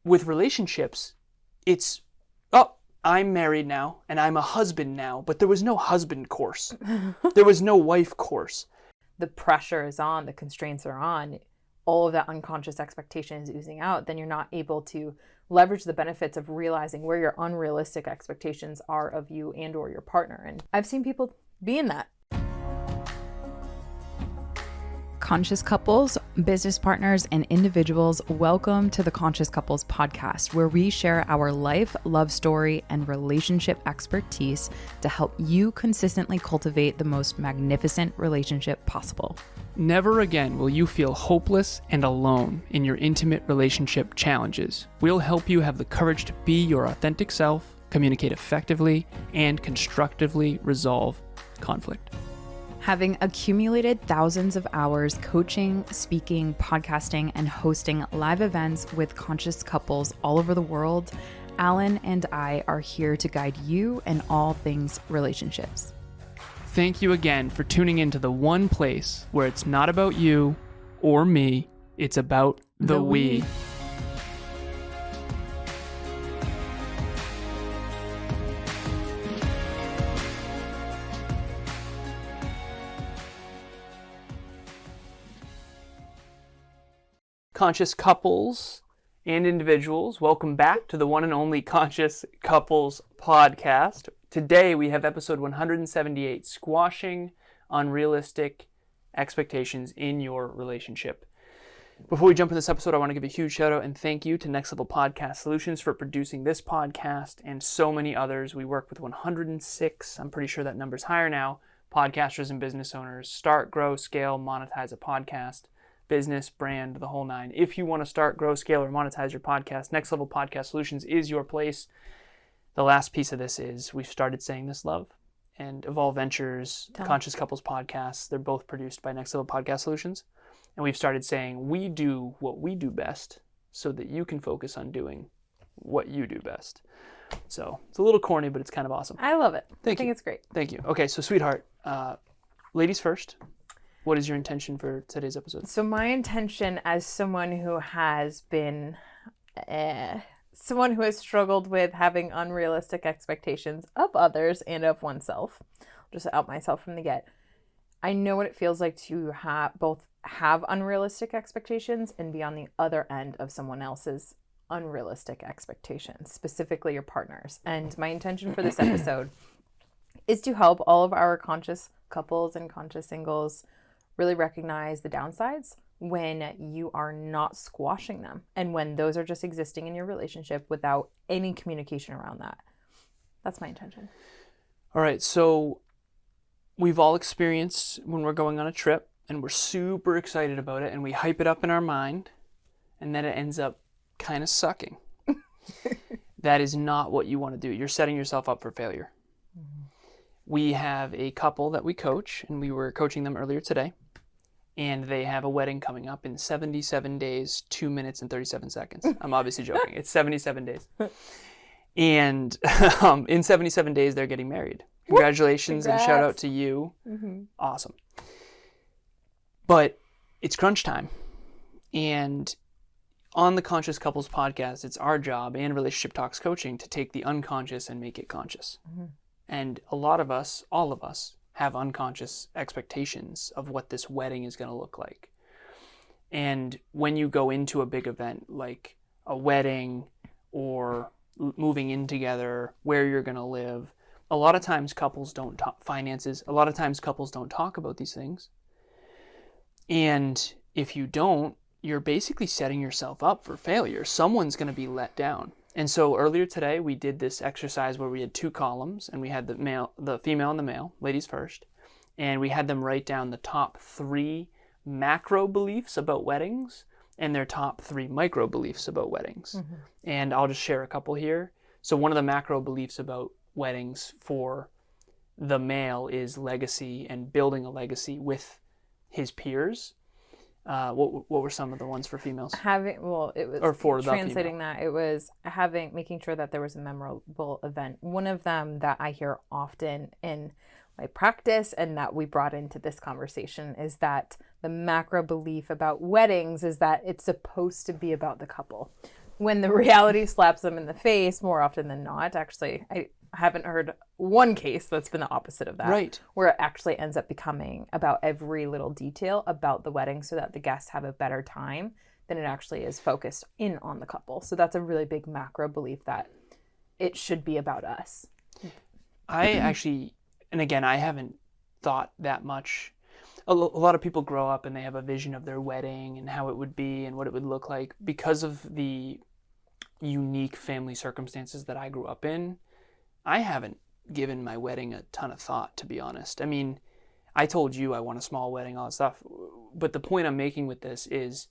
with relationships, it's, oh, I'm married now and I'm a husband now, but there was no husband course. There was no wife course. The pressure is on, the constraints are on, all of that unconscious expectation is oozing out, then you're not able to leverage the benefits of realizing where your unrealistic expectations are of you and or your partner. And I've seen people be in that. Conscious couples, business partners, and individuals, welcome to the Conscious Couples podcast, where we share our life, love story, and relationship expertise to help you consistently cultivate the most magnificent relationship possible. Never again will you feel hopeless and alone in your intimate relationship challenges. We'll help you have the courage to be your authentic self, communicate effectively, and constructively resolve conflict. Having accumulated thousands of hours coaching, speaking, podcasting, and hosting live events with conscious couples all over the world, Alan and I are here to guide you in all things relationships. Thank you again for tuning into the one place where it's not about you or me, it's about the we. Conscious couples and individuals, welcome back to the one and only Conscious Couples podcast. Today we have episode 178, Squashing Unrealistic Expectations in Your Relationship. Before we jump into this episode, I want to give a huge shout out and thank you to Next Level Podcast Solutions for producing this podcast and so many others. We work with 106, I'm pretty sure that number's higher now, podcasters and business owners. Start, grow, scale, monetize a podcast. Business, brand, the whole nine. If you want to start, grow, scale, or monetize your podcast, Next Level Podcast Solutions is your place. The last piece of this is we've started saying this, love, and Evolve Ventures, Conscious Couples podcasts. They're both produced by Next Level Podcast Solutions. And we've started saying we do what we do best so that you can focus on doing what you do best. So it's a little corny, but it's kind of awesome. I love it. I think it's great. Thank you. Okay, so sweetheart, ladies first. What is your intention for today's episode? So my intention as someone who has been, someone who has struggled with having unrealistic expectations of others and of oneself, I'll just out myself from the get. I know what it feels like to both have unrealistic expectations and be on the other end of someone else's unrealistic expectations, specifically your partners. And my intention for this episode is to help all of our conscious couples and conscious singles really recognize the downsides when you are not squashing them and when those are just existing in your relationship without any communication around that. That's my intention. All right, so we've all experienced when we're going on a trip and we're super excited about it and we hype it up in our mind and then it ends up kind of sucking. That is not what you want to do. You're setting yourself up for failure. Mm-hmm. We have a couple that we coach and we were coaching them earlier today. And they have a wedding coming up in 77 days, 2 minutes and 37 seconds. I'm obviously joking. It's 77 days. And in 77 days, they're getting married. Congratulations and shout out to you. Mm-hmm. Awesome. But it's crunch time. And on the Conscious Couples podcast, it's our job and Relationship Talks Coaching to take the unconscious and make it conscious. Mm-hmm. And a lot of us, all of us, have unconscious expectations of what this wedding is going to look like. And when you go into a big event like a wedding or moving in together, where you're going to live, a lot of times couples don't talk finances. A lot of times couples don't talk about these things. And if you don't, you're basically setting yourself up for failure. Someone's going to be let down. And so earlier today, we did this exercise where we had two columns and we had the female and the male, ladies first, and we had them write down the top 3 macro beliefs about weddings and their top 3 micro beliefs about weddings. Mm-hmm. And I'll just share a couple here. So one of the macro beliefs about weddings for the male is legacy and building a legacy with his peers. What were some of the ones for females? It was, or for translating that, it was making sure that there was a memorable event. One of them that I hear often in my practice and that we brought into this conversation is that the macro belief about weddings is that it's supposed to be about the couple. when the reality slaps them in the face, more often than not, actually, I haven't heard one case that's been the opposite of that. Right. Where it actually ends up becoming about every little detail about the wedding so that the guests have a better time than it actually is focused in on the couple. So that's a really big macro belief that it should be about us. I actually, and again, I haven't thought that much. A lot of people grow up and they have a vision of their wedding and how it would be and what it would look like. Because of the unique family circumstances that I grew up in, I haven't given my wedding a ton of thought, to be honest. I mean, I told you I want a small wedding, all that stuff. But the point I'm making with this is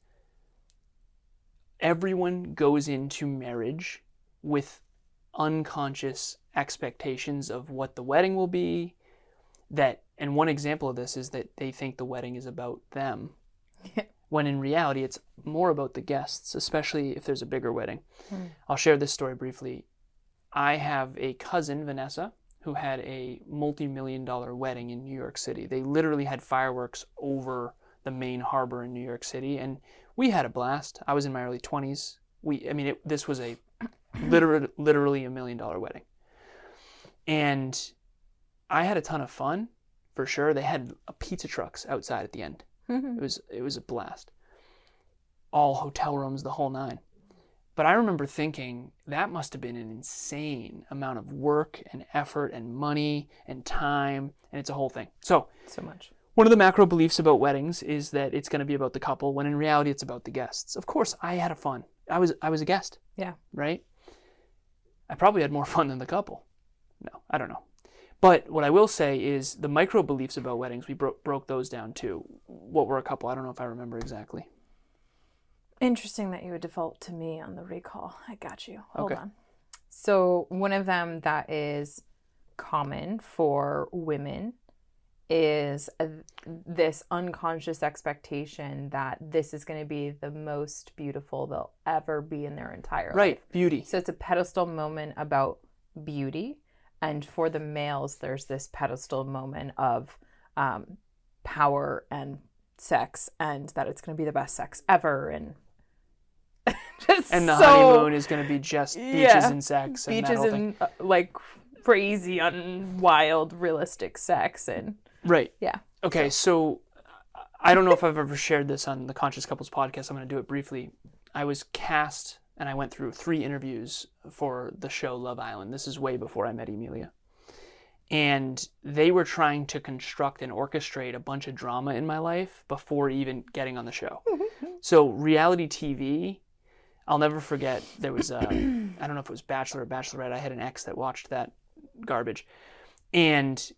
everyone goes into marriage with unconscious expectations of what the wedding will be. And one example of this is that they think the wedding is about them. When in reality, it's more about the guests, especially if there's a bigger wedding. I'll share this story briefly. I have a cousin, Vanessa, who had a multi-million-dollar wedding in New York City. They literally had fireworks over the main harbor in New York City, and we had a blast. I was in my early 20s. This was a literally $1 million wedding. And I had a ton of fun, for sure. They had pizza trucks outside at the end. It was a blast. All hotel rooms, the whole nine. But I remember thinking that must have been an insane amount of work and effort and money and time, and it's a whole thing. So much. One of the macro beliefs about weddings is that it's going to be about the couple, when in reality it's about the guests. Of course, I had fun. I was a guest. Yeah. Right? I probably had more fun than the couple. No, I don't know. But what I will say is the micro beliefs about weddings, we broke those down too. What were a couple? I don't know if I remember exactly. Interesting that you would default to me on the recall. I got you. Hold Okay. on. So one of them that is common for women is this unconscious expectation that this is going to be the most beautiful they'll ever be in their entire life. Right, beauty. So it's a pedestal moment about beauty. And for the males, there's this pedestal moment of power and sex, and that it's going to be the best sex ever. And the honeymoon is going to be just beaches and sex. And beaches and like crazy, wild, realistic sex. And right. Yeah. Okay, so I don't know if I've ever shared this on the Conscious Couples podcast. I'm going to do it briefly. I was cast and I went through 3 interviews for the show Love Island. This is way before I met Emilia. And they were trying to construct and orchestrate a bunch of drama in my life before even getting on the show. So reality TV, I'll never forget, there was I don't know if it was Bachelor or Bachelorette. I had an ex that watched that garbage. And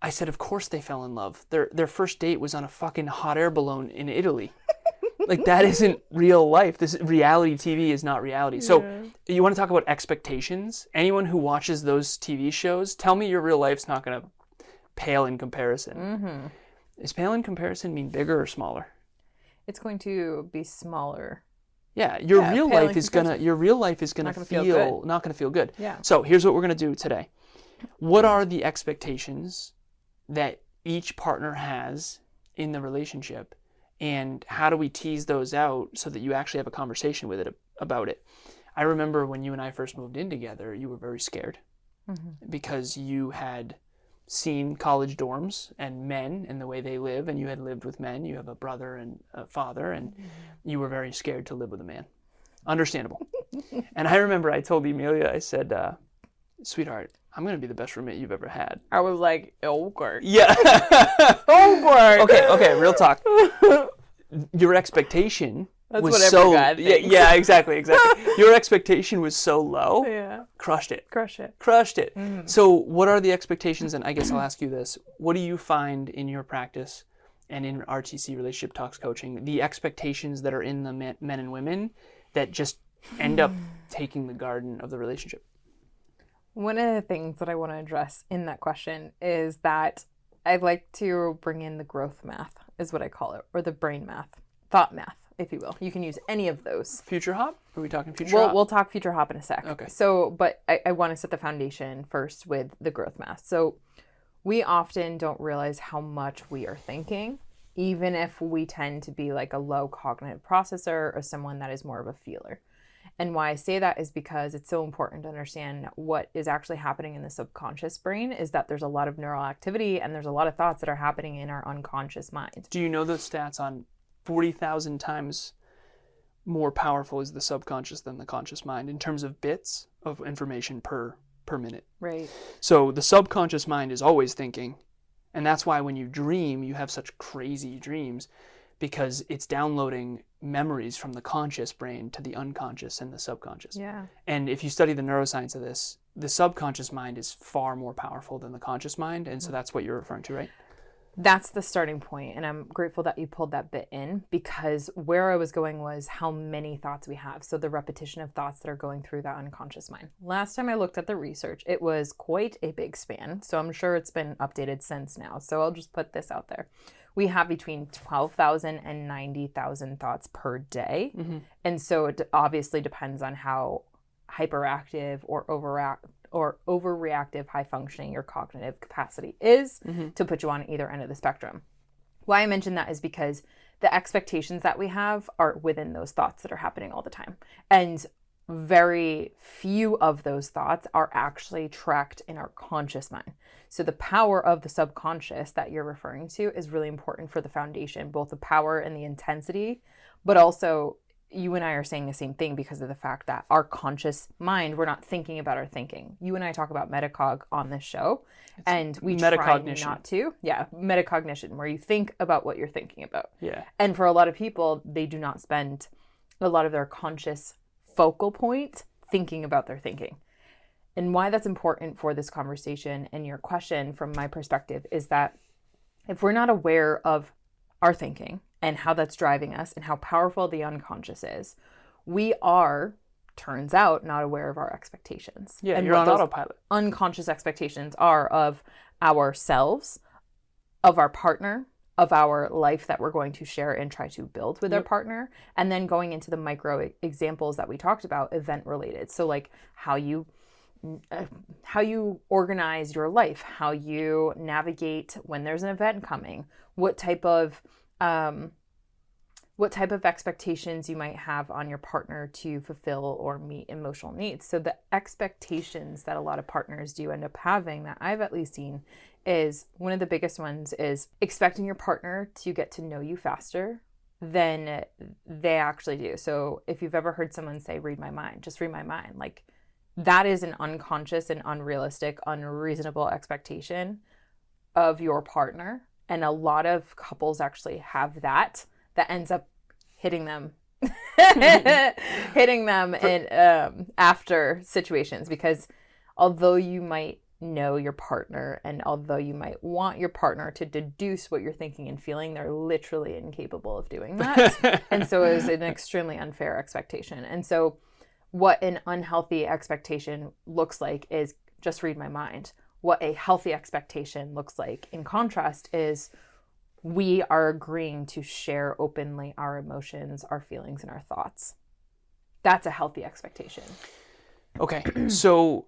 I said, of course they fell in love. Their first date was on a fucking hot air balloon in Italy. Like, that isn't real life. This reality TV is not reality. So you want to talk about expectations? Anyone who watches those TV shows, tell me your real life's not going to pale in comparison. Does pale in comparison mean bigger or smaller? It's going to be smaller. Yeah, your real life is gonna feel not gonna feel good. Yeah. So here's what we're gonna do today. What are the expectations that each partner has in the relationship? And how do we tease those out so that you actually have a conversation with it about it? I remember when you and I first moved in together, you were very scared because you had seen college dorms and men and the way they live, and you had lived with men. You have a brother and a father, and you were very scared to live with a man. Understandable. And I remember I told Emilia, I said, sweetheart, I'm going to be the best roommate you've ever had. I was like, okay. Yeah. Okay. Okay, real talk. Your expectation That's was what so... every guy thinks. Yeah, exactly. Your expectation was so low. Yeah. Crushed it. Crushed it. So what are the expectations? And I guess I'll ask you this. What do you find in your practice and in RTC Relationship Talks coaching, the expectations that are in the men and women that just end up taking the garden of the relationship? One of the things that I want to address in that question is that I'd like to bring in the growth math, is what I call it, or the brain math, thought math, if you will. You can use any of those. Future hop? Are we talking future hop? We'll talk future hop in a sec. Okay. So, but I want to set the foundation first with the growth math. So we often don't realize how much we are thinking, even if we tend to be like a low cognitive processor or someone that is more of a feeler. And why I say that is because it's so important to understand what is actually happening in the subconscious brain is that there's a lot of neural activity and there's a lot of thoughts that are happening in our unconscious mind. Do you know the stats on 40,000 times more powerful is the subconscious than the conscious mind in terms of bits of information per minute? Right. So the subconscious mind is always thinking, and that's why when you dream, you have such crazy dreams, because it's downloading memories from the conscious brain to the unconscious and the subconscious. Yeah. And if you study the neuroscience of this, the subconscious mind is far more powerful than the conscious mind, and so that's what you're referring to, right? That's the starting point, and I'm grateful that you pulled that bit in, because where I was going was how many thoughts we have. So the repetition of thoughts that are going through that unconscious mind. Last time I looked at the research, it was quite a big span. So I'm sure it's been updated since now. So I'll just put this out there. We have between 12,000 and 90,000 thoughts per day. Mm-hmm. And so it obviously depends on how hyperactive or overreactive, high functioning your cognitive capacity is to put you on either end of the spectrum. Why I mention that is because the expectations that we have are within those thoughts that are happening all the time. And very few of those thoughts are actually tracked in our conscious mind. So the power of the subconscious that you're referring to is really important for the foundation, both the power and the intensity, but also you and I are saying the same thing because of the fact that our conscious mind, we're not thinking about our thinking. You and I talk about metacog on this show, and we try not to. Yeah, metacognition, where you think about what you're thinking about. Yeah. And for a lot of people, they do not spend a lot of their conscious focal point thinking about their thinking. And why that's important for this conversation and your question from my perspective is that if we're not aware of our thinking and how that's driving us and how powerful the unconscious is, we are, turns out, not aware of our expectations. Yeah, and you're what on those autopilot. Unconscious expectations are of ourselves, of our partner, of our life that we're going to share and try to build with our partner, and then going into the micro examples that we talked about, event related. So like how you organize your life, how you navigate when there's an event coming, what type of expectations you might have on your partner to fulfill or meet emotional needs. So the expectations that a lot of partners do end up having, that I've at least seen, is one of the biggest ones is expecting your partner to get to know you faster than they actually do. So if you've ever heard someone say, read my mind, just read my mind, like that is an unconscious and unrealistic, unreasonable expectation of your partner. And a lot of couples actually have that ends up hitting them in after situations, because although you might know your partner and although you might want your partner to deduce what you're thinking and feeling, they're literally incapable of doing that. And so it was an extremely unfair expectation. And so what an unhealthy expectation looks like is just read my mind. What a healthy expectation looks like, in contrast, is we are agreeing to share openly our emotions, our feelings, and our thoughts. That's a healthy expectation. Okay, so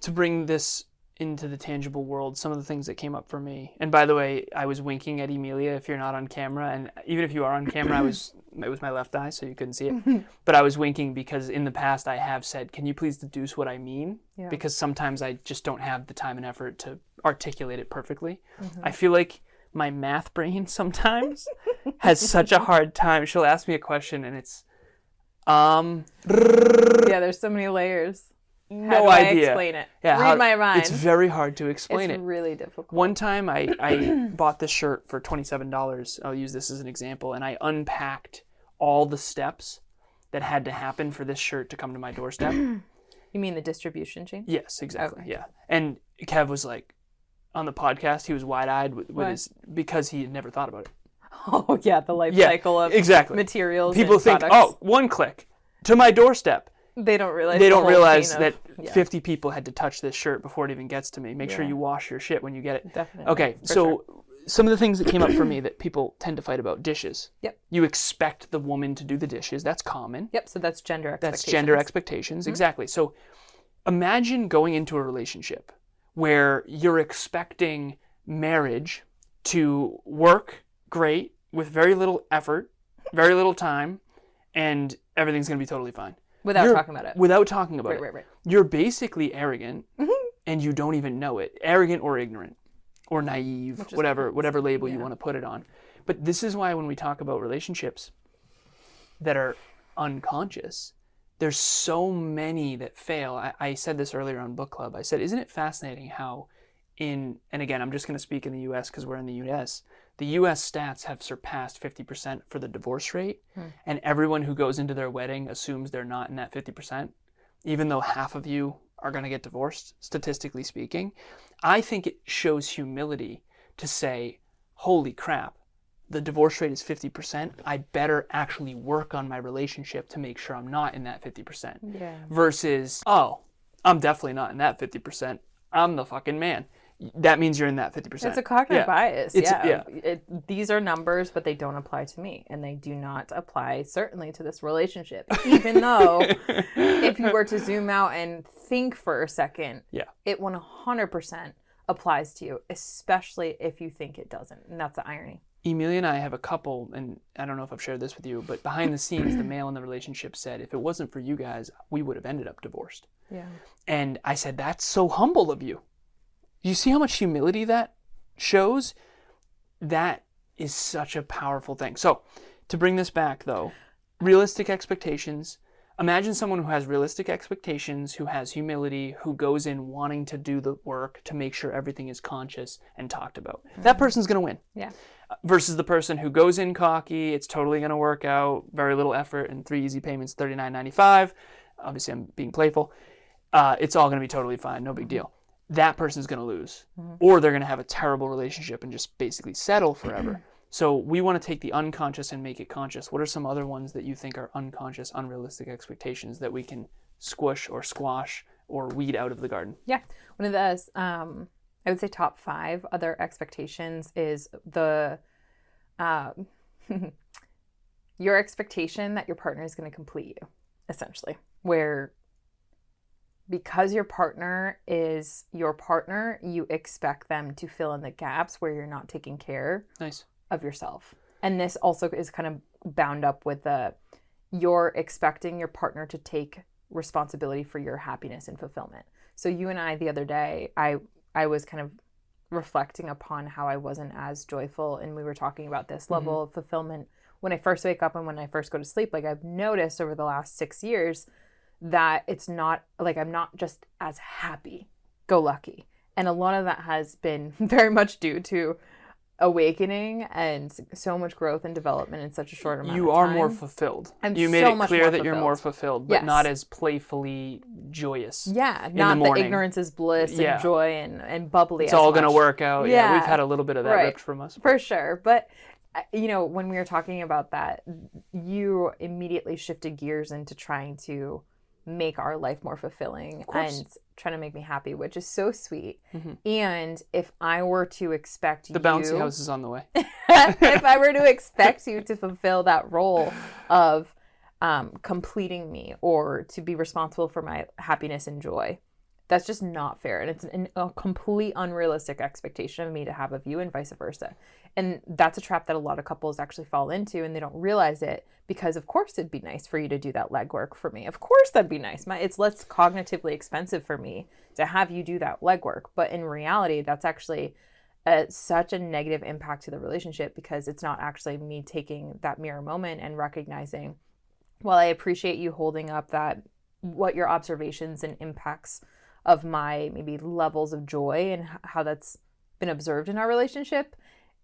to bring this into the tangible world, some of the things that came up for me, and by the way, I was winking at Emilia if you're not on camera, and even if you are on camera, it was my left eye, so you couldn't see it, but I was winking because in the past I have said, can you please deduce what I mean? Yeah. Because sometimes I just don't have the time and effort to articulate it perfectly. I feel like my math brain sometimes has such a hard time. She'll ask me a question and it's, yeah, there's so many layers. No How do idea. I explain it? Yeah, read my mind. It's very hard to explain it. It's really difficult. One time I bought this shirt for $27. I'll use this as an example. And I unpacked all the steps that had to happen for this shirt to come to my doorstep. You mean the distribution chain? Yes, exactly. Okay. Yeah. And Kev was like, on the podcast, he was wide-eyed with his, because he had never thought about it. Oh, yeah, the life cycle of materials. People think, products. one click to my doorstep. They don't realize that 50 people had to touch this shirt before it even gets to me. Make sure you wash your shit when you get it. Definitely. Okay, so some of the things that came up for me that people tend to fight about, dishes. Yep. You expect the woman to do the dishes. That's common. Yep, so that's gender expectations. That's gender expectations, exactly. So imagine going into a relationship where you're expecting marriage to work great with very little effort, very little time, and everything's going to be totally fine. Without talking about it. Without talking about it. Right. You're basically arrogant, and you don't even know it. Arrogant or ignorant or naive, whatever label you want to put it on. But this is why when we talk about relationships that are unconscious, there's so many that fail. I said this earlier on book club. I said, isn't it fascinating how and again, I'm just going to speak in the U.S. because we're in the U.S., the U.S. stats have surpassed 50% for the divorce rate, and everyone who goes into their wedding assumes they're not in that 50%, even though half of you are going to get divorced, statistically speaking. I think it shows humility to say, holy crap, the divorce rate is 50%. I better actually work on my relationship to make sure I'm not in that 50%. Yeah. Versus, oh, I'm definitely not in that 50%. I'm the fucking man. That means you're in that 50%. It's a cognitive bias. These are numbers, but they don't apply to me. And they do not apply, certainly, to this relationship. Even though, if you were to zoom out and think for a second, it 100% applies to you, especially if you think it doesn't. And that's the irony. Emilia and I have a couple, and I don't know if I've shared this with you, but behind the scenes, the male in the relationship said, if it wasn't for you guys, we would have ended up divorced. Yeah. And I said, that's so humble of you. You see how much humility that shows? That is such a powerful thing. So, to bring this back, though, realistic expectations. Imagine someone who has realistic expectations, who has humility, who goes in wanting to do the work to make sure everything is conscious and talked about. That person's going to win. Yeah. Versus the person who goes in cocky, it's totally going to work out, very little effort, and 3 easy payments, $39.95. Obviously, I'm being playful. It's all going to be totally fine, no big deal. That person's going to lose. Or they're going to have a terrible relationship and just basically settle forever. So we want to take the unconscious and make it conscious. What are some other ones that you think are unconscious, unrealistic expectations that we can squish or squash or weed out of the garden? Yeah. One of those, I would say top 5 other expectations is the your expectation that your partner is going to complete you, essentially. Where because your partner is your partner, you expect them to fill in the gaps where you're not taking care of yourself. And this also is kind of bound up with you're expecting your partner to take responsibility for your happiness and fulfillment. So you and I, the other day, I was kind of reflecting upon how I wasn't as joyful, and we were talking about this level of fulfillment when I first wake up and when I first go to sleep. Like, I've noticed over the last 6 years that it's not like I'm not just as happy go lucky, and a lot of that has been very much due to awakening and so much growth and development in such a short amount of time. You are more fulfilled. You made it clear that you're more fulfilled, but not as playfully joyous. Yeah, in not the morning. The ignorance is bliss and joy and bubbly. It's all going to work out. Yeah, we've had a little bit of that ripped from us. For sure. But, you know, when we were talking about that, you immediately shifted gears into trying to make our life more fulfilling and trying to make me happy, which is so sweet. And if I were to expect the bouncy house is on the way. If I were to expect you to fulfill that role of completing me or to be responsible for my happiness and joy, that's just not fair. And it's a complete unrealistic expectation of me to have of you, and vice versa. And that's a trap that a lot of couples actually fall into, and they don't realize it, because of course it'd be nice for you to do that legwork for me. Of course that'd be nice. It's less cognitively expensive for me to have you do that legwork. But in reality, that's actually such a negative impact to the relationship, because it's not actually me taking that mirror moment and recognizing, well, I appreciate you holding up what your observations and impacts of my maybe levels of joy and how that's been observed in our relationship.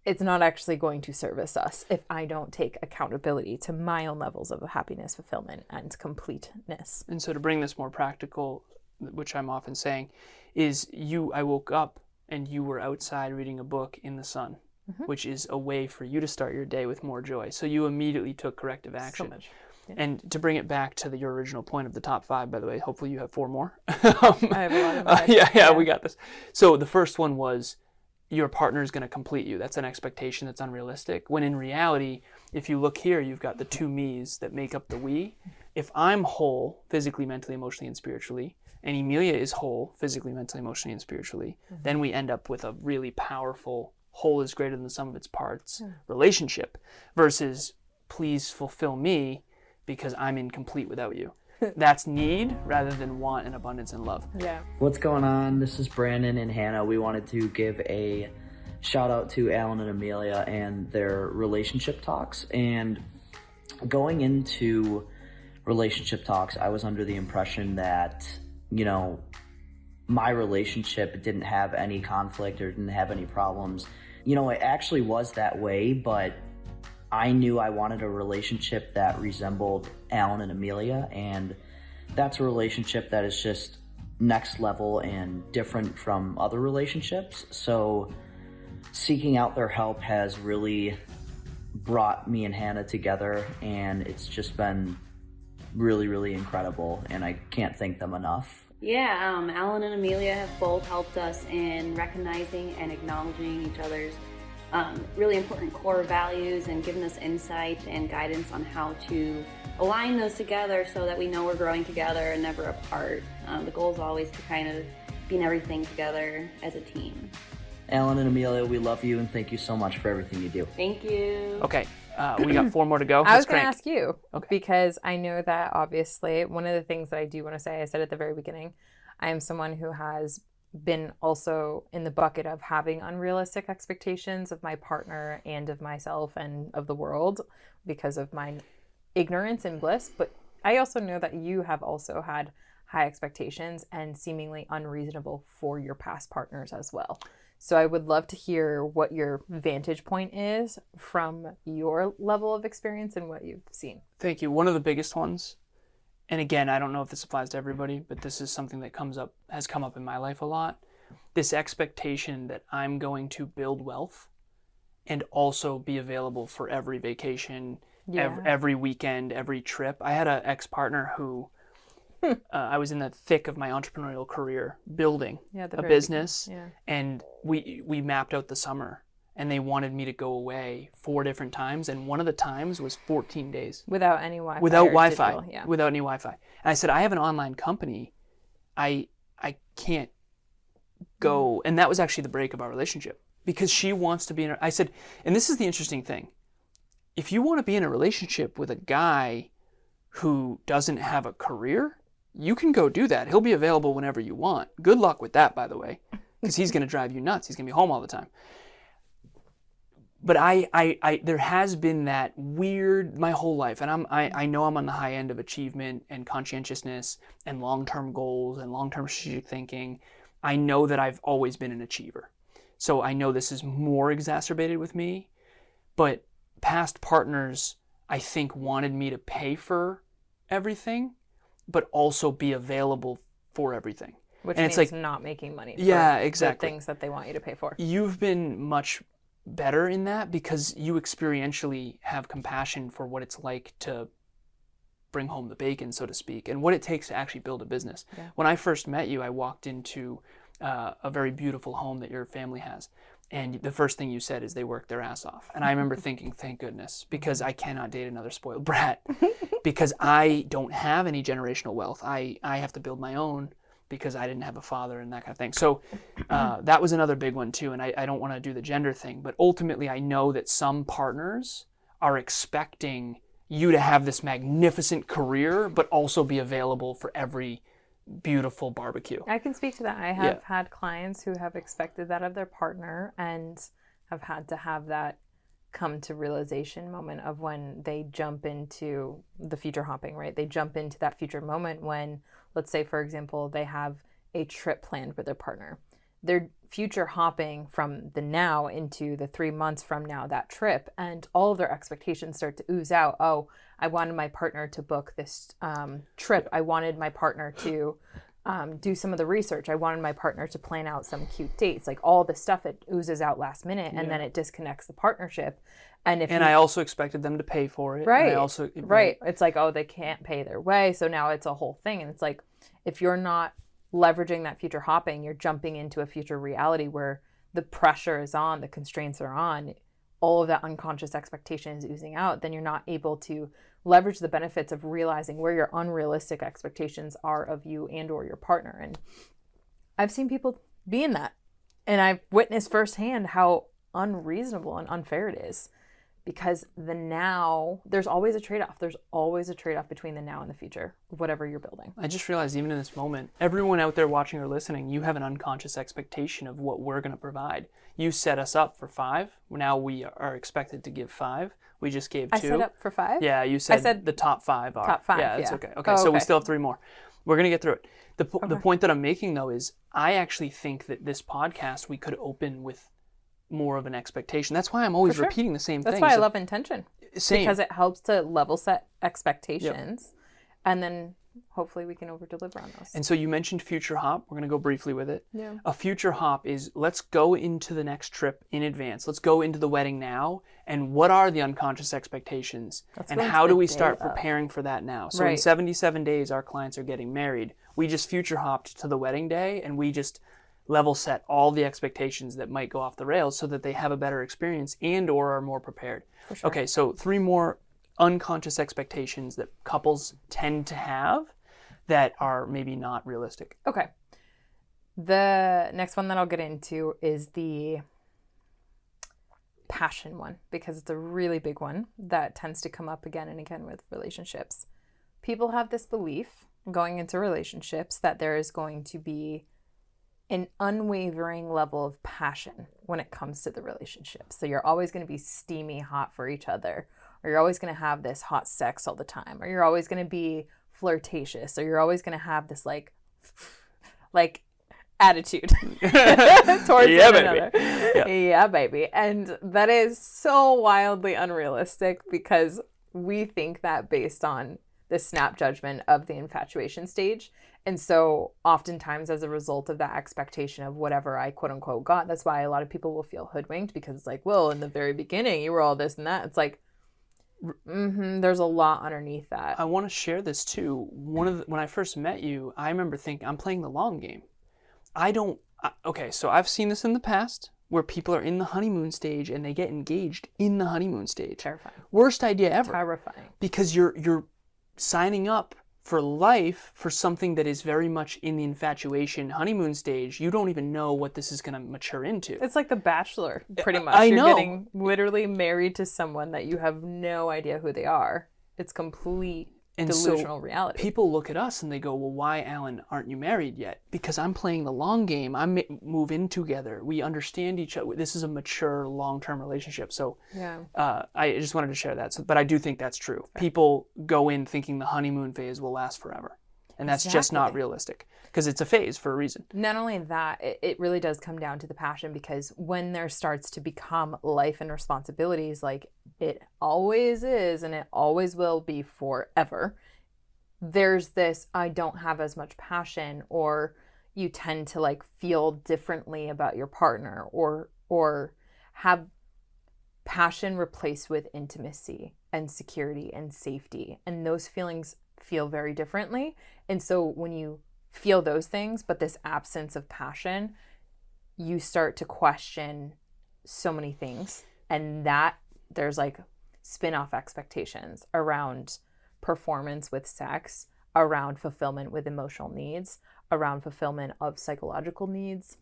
It's not actually going to service us if I don't take accountability to my own levels of happiness, fulfillment, and completeness. And so to bring this more practical, which I'm often saying, is I woke up and you were outside reading a book in the sun, which is a way for you to start your day with more joy. So you immediately took corrective action. So much. Yeah. And to bring it back to your original point of the top 5, by the way, hopefully you have 4 more. I have a lot of my yeah, we got this. So the first one was your partner is going to complete you. That's an expectation that's unrealistic. When in reality, if you look here, you've got the 2 me's that make up the we. If I'm whole, physically, mentally, emotionally, and spiritually, and Emilia is whole, physically, mentally, emotionally, and spiritually, then we end up with a really powerful whole is greater than the sum of its parts relationship, versus please fulfill me because I'm incomplete without you. That's need rather than want and abundance and love. Yeah. What's going on? This is Branden and Hannah. We wanted to give a shout out to Alan and Emilia and their relationship talks. And going into relationship talks, I was under the impression that, my relationship didn't have any conflict or didn't have any problems. It actually was that way, but I knew I wanted a relationship that resembled Alan and Emilia, and that's a relationship that is just next level and different from other relationships. So seeking out their help has really brought me and Hannah together, and it's just been really, really incredible, and I can't thank them enough. Yeah, Alan and Emilia have both helped us in recognizing and acknowledging each other's really important core values and given us insight and guidance on how to align those together so that we know we're growing together and never apart. The goal is always to kind of be in everything together as a team. Alan and Emilia, we love you and thank you so much for everything you do. Thank you. Okay, we got 4 more to go. I was Let's going to crank. ask you, Okay. because I know that obviously one of the things that I do want to say, I said at the very beginning, I am someone who has been also in the bucket of having unrealistic expectations of my partner and of myself and of the world because of my ignorance and bliss. But I also know that you have also had high expectations and seemingly unreasonable for your past partners as well. So I would love to hear what your vantage point is from your level of experience and what you've seen. Thank you. One of the biggest ones, and again, I don't know if this applies to everybody, but this is something that has come up in my life a lot. This expectation that I'm going to build wealth and also be available for every vacation, every weekend, every trip. I had an ex-partner who I was in the thick of my entrepreneurial career building a business, and we mapped out the summer, and they wanted me to go away 4 different times, and one of the times was 14 days. Without any Wi-Fi. Without or Wi-Fi. digital, Without any Wi-Fi. And I said, I have an online company. I can't go. And that was actually the break of our relationship, because she wants to be in I said, and this is the interesting thing. If you want to be in a relationship with a guy who doesn't have a career, you can go do that. He'll be available whenever you want. Good luck with that, by the way, because he's going to drive you nuts. He's going to be home all the time. But there has been that weird my whole life, and I know I'm on the high end of achievement and conscientiousness and long-term goals and long-term strategic thinking. I know that I've always been an achiever, so I know this is more exacerbated with me. But past partners, I think, wanted me to pay for everything, but also be available for everything. Which and means it's like not making money for exactly. the things that they want you to pay for. You've been much better in that because you experientially have compassion for what it's like to bring home the bacon, so to speak, and what it takes to actually build a business. Yeah. When I first met you, I walked into a very beautiful home that your family has, and the first thing you said is they work their ass off. And I remember thinking, thank goodness, because I cannot date another spoiled brat, because I don't have any generational wealth. I have to build my own because I didn't have a father and that kind of thing. So that was another big one too, and I don't want to do the gender thing, but ultimately I know that some partners are expecting you to have this magnificent career, but also be available for every beautiful barbecue. I can speak to that. I have had clients who have expected that of their partner and have had to have that come to realization moment of when they jump into the future hopping, right? They jump into that future moment when, let's say, for example, they have a trip planned with their partner. They're future hopping from the now into the 3 months from now, that trip, and all of their expectations start to ooze out. Oh, I wanted my partner to book this trip. I wanted my partner to do some of the research. I wanted my partner to plan out some cute dates. Like all the stuff, it oozes out last minute, and then it disconnects the partnership. And I also expected them to pay for it. Right. And I also, right. It's like, oh, they can't pay their way. So now it's a whole thing. And it's like, if you're not leveraging that future hopping, you're jumping into a future reality where the pressure is on, the constraints are on, all of that unconscious expectation is oozing out, then you're not able to leverage the benefits of realizing where your unrealistic expectations are of you and or your partner. And I've seen people be in that. And I've witnessed firsthand how unreasonable and unfair it is. because the now, there's always a trade-off. There's always a trade-off between the now and the future, whatever you're building. I just realized even in this moment, everyone out there watching or listening, you have an unconscious expectation of what we're going to provide. You set us up for 5. Now we are expected to give 5. We just gave 2. I set up for 5? Yeah, you said the top 5 are. Top 5, yeah. It's yeah. okay. Okay, so we still have 3 more. We're going to get through it. The point that I'm making, though, is I actually think that this podcast, we could open with more of an expectation. That's why I'm always repeating the same thing. That's why I love intention. Same. Because it helps to level set expectations, and then hopefully we can over deliver on those. And so you mentioned future hop. We're going to go briefly with it. Yeah. A future hop is, let's go into the next trip in advance. Let's go into the wedding now. And what are the unconscious expectations? And how do we start preparing for that now? So in 77 days, our clients are getting married. We just future hopped to the wedding day, and we just level set all the expectations that might go off the rails so that they have a better experience and or are more prepared. For sure. Okay, so 3 more unconscious expectations that couples tend to have that are maybe not realistic. Okay. The next one that I'll get into is the passion one, because it's a really big one that tends to come up again and again with relationships. People have this belief going into relationships that there is going to be an unwavering level of passion when it comes to the relationship. So you're always going to be steamy hot for each other, or you're always going to have this hot sex all the time, or you're always going to be flirtatious, or you're always going to have this like attitude towards one another. Yeah, baby. And that is so wildly unrealistic, because we think that based on the snap judgment of the infatuation stage. And so oftentimes as a result of that expectation of whatever I quote unquote got, that's why a lot of people will feel hoodwinked, because it's like, well, in the very beginning you were all this and that. It's like, there's a lot underneath that. I want to share this too. When I first met you, I remember thinking, I'm playing the long game. Okay, so I've seen this in the past where people are in the honeymoon stage and they get engaged in the honeymoon stage. Terrifying. Worst idea ever. Terrifying. Because you're signing up for life for something that is very much in the infatuation honeymoon stage. You don't even know what this is going to mature into. It's like The Bachelor, pretty much. I You're know. getting literally married to someone that you have no idea who they are. It's complete delusional reality. People look at us and they go, well, why, Alan, aren't you married yet? Because I'm playing the long game. Move in together. We understand each other. This is a mature, long-term relationship. So I just wanted to share that. But I do think that's true. Right. People go in thinking the honeymoon phase will last forever. And that's just not realistic, because it's a phase for a reason. Not only that, it really does come down to the passion, because when there starts to become life and responsibilities, like it always is and it always will be forever, there's this, I don't have as much passion, or you tend to like feel differently about your partner, or have passion replaced with intimacy and security and safety. And those feelings feel very differently. And so when you feel those things, but this absence of passion, you start to question so many things. And that there's like spin-off expectations around performance with sex, around fulfillment with emotional needs, around fulfillment of psychological needs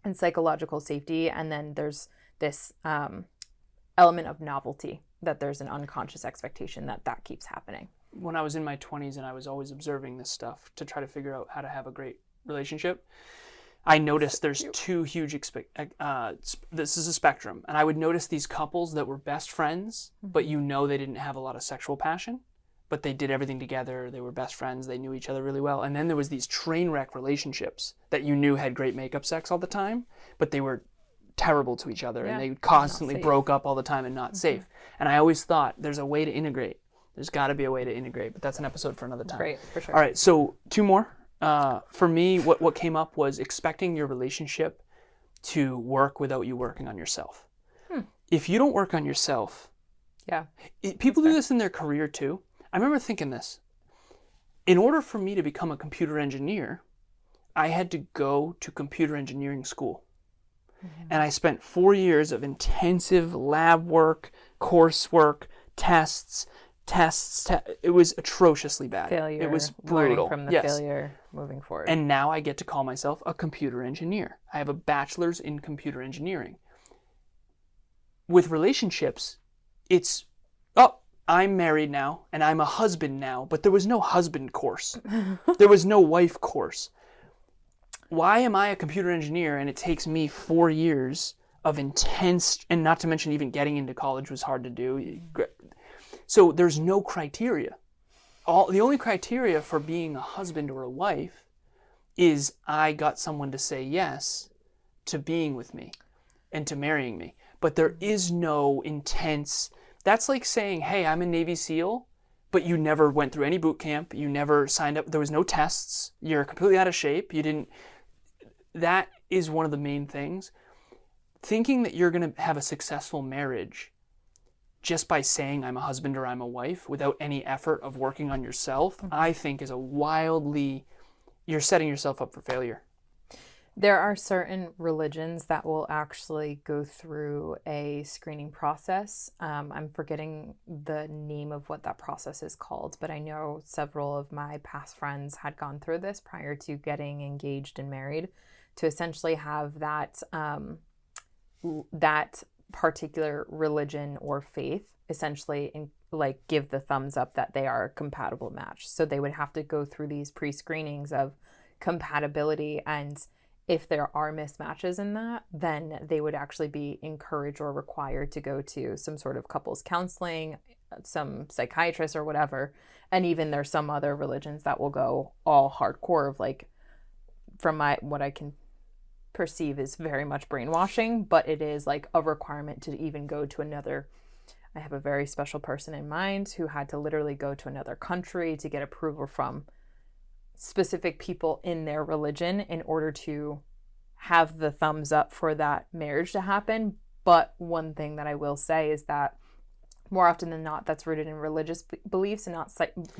and psychological safety. And then there's this element of novelty, that there's an unconscious expectation that keeps happening. When I was in my 20s and I was always observing this stuff to try to figure out how to have a great relationship, I noticed there's 2 huge, this is a spectrum, and I would notice these couples that were best friends, but they didn't have a lot of sexual passion, but they did everything together, they were best friends, they knew each other really well. And then there was these train wreck relationships that you knew had great makeup sex all the time, but they were terrible to each other, and they constantly broke up all the time and not safe. And I always thought there's a way to integrate. There's got to be a way to integrate, but that's an episode for another time. Great, for sure. All right, so 2 more. For me, what came up was expecting your relationship to work without you working on yourself. If you don't work on yourself, people do this in their career too. I remember thinking this. In order for me to become a computer engineer, I had to go to computer engineering school. And I spent 4 years of intensive lab work, coursework, tests. It was atrociously bad. Failure. It was brutal. Learning from the failure, moving forward. And now I get to call myself a computer engineer. I have a bachelor's in computer engineering. With relationships, it's, oh, I'm married now and I'm a husband now, but there was no husband course. There was no wife course. Why am I a computer engineer and it takes me 4 years of intense, and not to mention even getting into college was hard to do. So there's no criteria. The only criteria for being a husband or a wife is I got someone to say yes to being with me and to marrying me. But there is no intense, that's like saying, hey, I'm a Navy SEAL, but you never went through any boot camp, you never signed up, there was no tests, you're completely out of shape, that is one of the main things. Thinking that you're going to have a successful marriage just by saying I'm a husband or I'm a wife without any effort of working on yourself, I think is you're setting yourself up for failure. There are certain religions that will actually go through a screening process. I'm forgetting the name of what that process is called, but I know several of my past friends had gone through this prior to getting engaged and married, to essentially have that particular religion or faith essentially give the thumbs up that they are a compatible match. So they would have to go through these pre-screenings of compatibility, and if there are mismatches in that, then they would actually be encouraged or required to go to some sort of couples counseling, some psychiatrist or whatever. And even there's some other religions that will go all hardcore of from what I can perceive is very much brainwashing, but it is like a requirement to even go to another. I have a very special person in mind who had to literally go to another country to get approval from specific people in their religion in order to have the thumbs up for that marriage to happen. But one thing that I will say is that more often than not, that's rooted in religious beliefs and not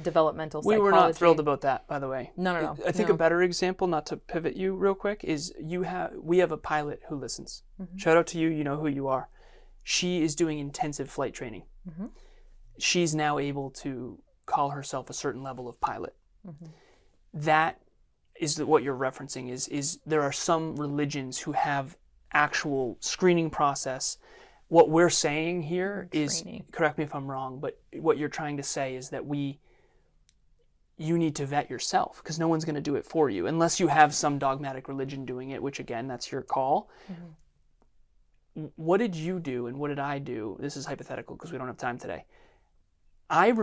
developmental psychology. We were not thrilled about that, by the way. No. I think a better example, not to pivot you real quick, is we have a pilot who listens. Mm-hmm. Shout out to you. You know who you are. She is doing intensive flight training. Mm-hmm. She's now able to call herself a certain level of pilot. Mm-hmm. That is what you're referencing is there are some religions who have actual screening process. What we're saying here is, correct me if I'm wrong, but what you're trying to say is that you need to vet yourself because no one's going to do it for you unless you have some dogmatic religion doing it, which again, that's your call. Mm-hmm. What did you do and what did I do? This is hypothetical because we don't have time today. I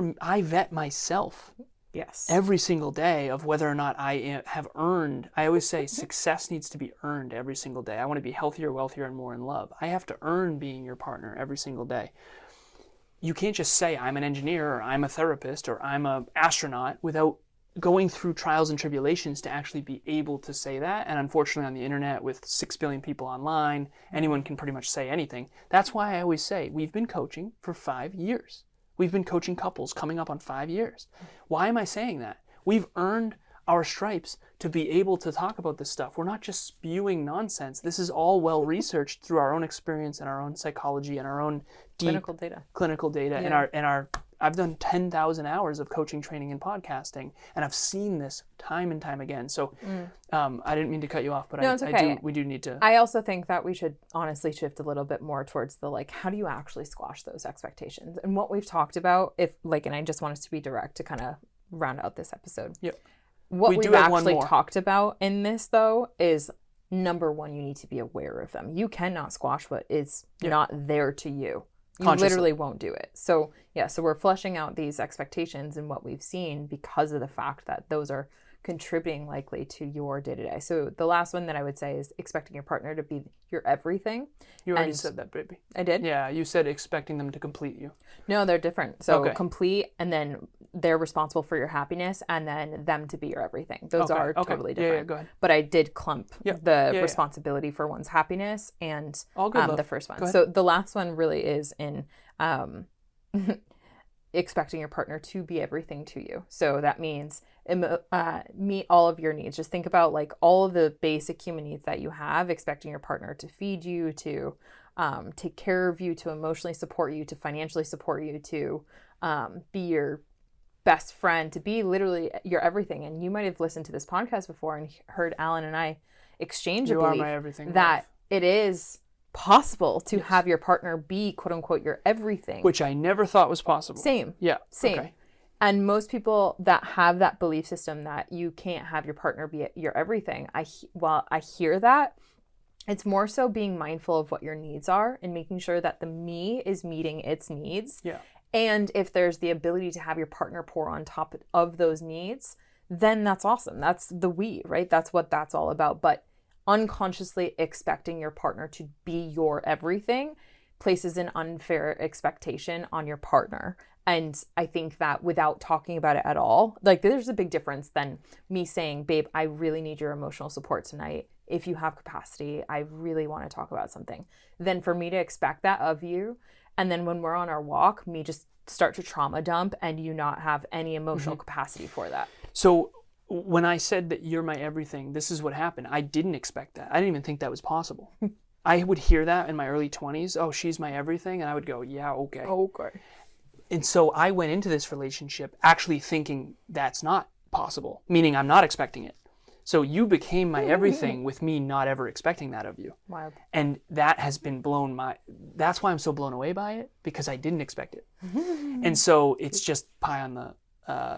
vet myself. Yes. Every single day of whether or not I have earned. I always say success needs to be earned every single day. I want to be healthier, wealthier, and more in love. I have to earn being your partner every single day. You can't just say I'm an engineer or I'm a therapist or I'm an astronaut without going through trials and tribulations to actually be able to say that. And unfortunately on the internet with 6 billion people online, anyone can pretty much say anything. That's why I always say we've been coaching for 5 years. We've been coaching couples coming up on 5 years. Why am I saying that? We've earned our stripes to be able to talk about this stuff. We're not just spewing nonsense. This is all well researched through our own experience and our own psychology and our own deep clinical data. Yeah. And our I've done 10,000 hours of coaching, training, and podcasting, and I've seen this time and time again. So I didn't mean to cut you off, but no, it's okay. we do need to. I also think that we should honestly shift a little bit more towards the how do you actually squash those expectations? And what we've talked about, and I just want us to be direct to kind of round out this episode. Yep. What we've actually talked about in this, though, is number one, you need to be aware of them. You cannot squash what is not there to you. You literally won't do it. So we're fleshing out these expectations and what we've seen because of the fact that those are contributing likely to your day-to-day. So the last one that I would say is expecting your partner to be your everything. You already said that, baby. I did? Yeah, you said expecting them to complete you. No, they're different. So complete, and then they're responsible for your happiness, and then them to be your everything. Those are totally different. Yeah, go ahead. But I did clump the responsibility for one's happiness and the first one. So the last one really is in expecting your partner to be everything to you. So that means meet all of your needs. Just think about all of the basic human needs that you have, expecting your partner to feed you, to take care of you, to emotionally support you, to financially support you, to be your best friend, to be literally your everything. And you might have listened to this podcast before and heard Alan and I exchange a belief are my everything, that it is possible to have your partner be quote unquote your everything. Which I never thought was possible. Same. Yeah. Same. Okay. And most people that have that belief system that you can't have your partner be your everything, while I hear that, it's more so being mindful of what your needs are and making sure that the me is meeting its needs. Yeah. And if there's the ability to have your partner pour on top of those needs, then that's awesome. That's the we, right? That's what that's all about. But unconsciously expecting your partner to be your everything places an unfair expectation on your partner. And I think that without talking about it at all, like there's a big difference than me saying, babe, I really need your emotional support tonight. If you have capacity, I really want to talk about something. Then for me to expect that of you, and then when we're on our walk, me just start to trauma dump and you not have any emotional capacity for that. So when I said that you're my everything, this is what happened. I didn't expect that. I didn't even think that was possible. I would hear that in my early 20s. Oh, she's my everything. And I would go, yeah, okay. Okay. And so I went into this relationship actually thinking that's not possible, meaning I'm not expecting it. So you became my everything with me not ever expecting that of you. Wild. And that has been that's why I'm so blown away by it, because I didn't expect it. And so it's just pie on the,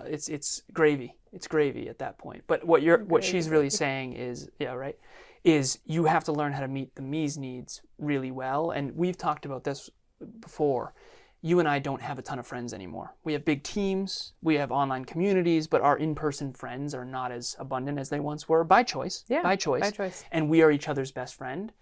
it's gravy. It's gravy at that point. But what she's really saying is, is you have to learn how to meet the me's needs really well. And we've talked about this before. You and I don't have a ton of friends anymore. We have big teams, we have online communities, but our in-person friends are not as abundant as they once were by choice. Yeah, by choice. by choice. And we are each other's best friend.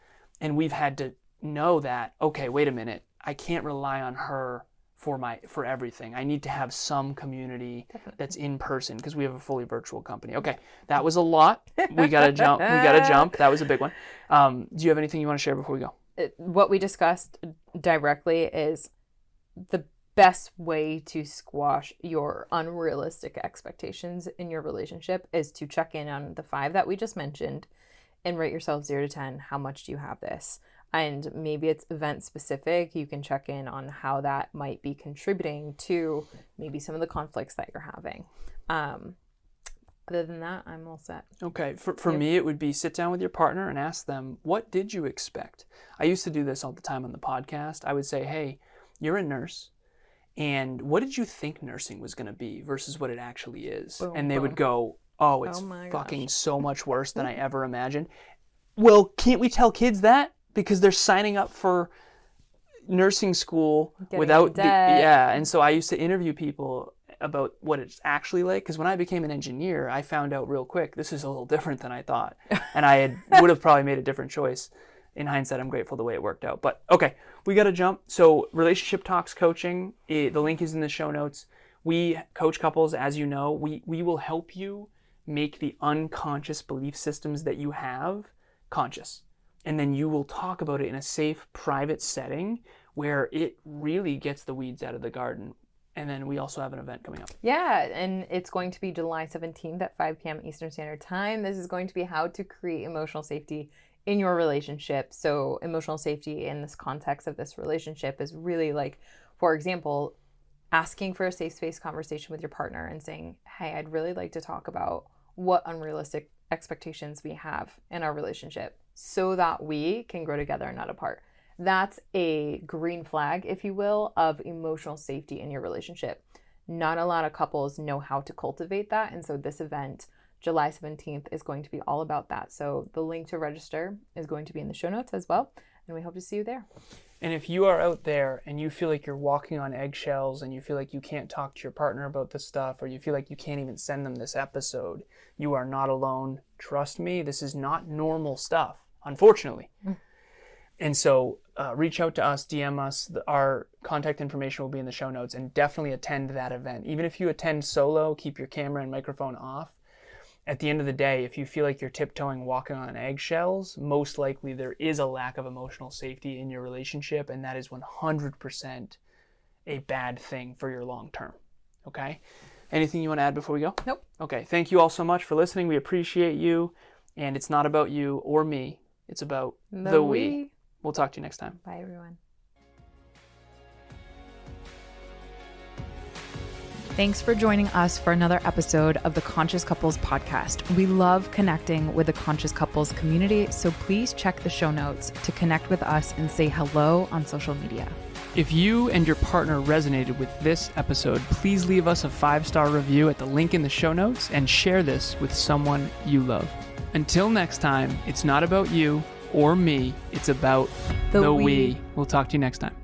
And we've had to know that, okay, wait a minute, I can't rely on her for everything. I need to have some community that's in person because we have a fully virtual company. Okay, that was a lot. We gotta jump. That was a big one. Do you have anything you want to share before we go? What we discussed directly is the best way to squash your unrealistic expectations in your relationship is to check in on the 5 that we just mentioned and rate yourself 0 to 10. How much do you have this? And maybe it's event specific. You can check in on how that might be contributing to maybe some of the conflicts that you're having. Other than that, I'm all set. Okay. For me, it would be sit down with your partner and ask them, what did you expect? I used to do this all the time on the podcast. I would say, hey, you're a nurse, and what did you think nursing was going to be versus what it actually is? Boom, and they boom. would go, oh, it's my fucking gosh. so much worse than I ever imagined. Well, can't we tell kids that? Because they're signing up for nursing school without and so I used to interview people about what it's actually like, because when I became an engineer, I found out real quick, this is a little different than I thought. And I would have probably made a different choice. In hindsight, I'm grateful the way it worked out. But okay, we got to jump. So Relationship Talks Coaching, the link is in the show notes. We coach couples, as you know. We will help you make the unconscious belief systems that you have conscious. And then you will talk about it in a safe, private setting where it really gets the weeds out of the garden. And then we also have an event coming up. Yeah, and it's going to be July 17th at 5 p.m. Eastern Standard Time. This is going to be how to create emotional safety in your relationship. So emotional safety in this context of this relationship is really like, for example, asking for a safe space conversation with your partner and saying, hey, I'd really like to talk about what unrealistic expectations we have in our relationship so that we can grow together and not apart. That's a green flag, if you will, of emotional safety in your relationship. Not a lot of couples know how to cultivate that. And so this event, July 17th, is going to be all about that. So the link to register is going to be in the show notes as well. And we hope to see you there. And if you are out there and you feel like you're walking on eggshells and you feel like you can't talk to your partner about this stuff, or you feel like you can't even send them this episode, you are not alone. Trust me, this is not normal stuff, unfortunately. And so reach out to us, DM us. Our contact information will be in the show notes, and definitely attend that event. Even if you attend solo, keep your camera and microphone off. At the end of the day, if you feel like you're tiptoeing, walking on eggshells, most likely there is a lack of emotional safety in your relationship, and that is 100% a bad thing for your long term. Okay? Anything you want to add before we go? Nope. Okay. Thank you all so much for listening. We appreciate you, and it's not about you or me. It's about the we. We'll talk to you next time. Bye, everyone. Thanks for joining us for another episode of the Conscious Couples podcast. We love connecting with the Conscious Couples community, so please check the show notes to connect with us and say hello on social media. If you and your partner resonated with this episode, please leave us a 5-star review at the link in the show notes and share this with someone you love. Until next time, it's not about you or me, it's about the we. We'll talk to you next time.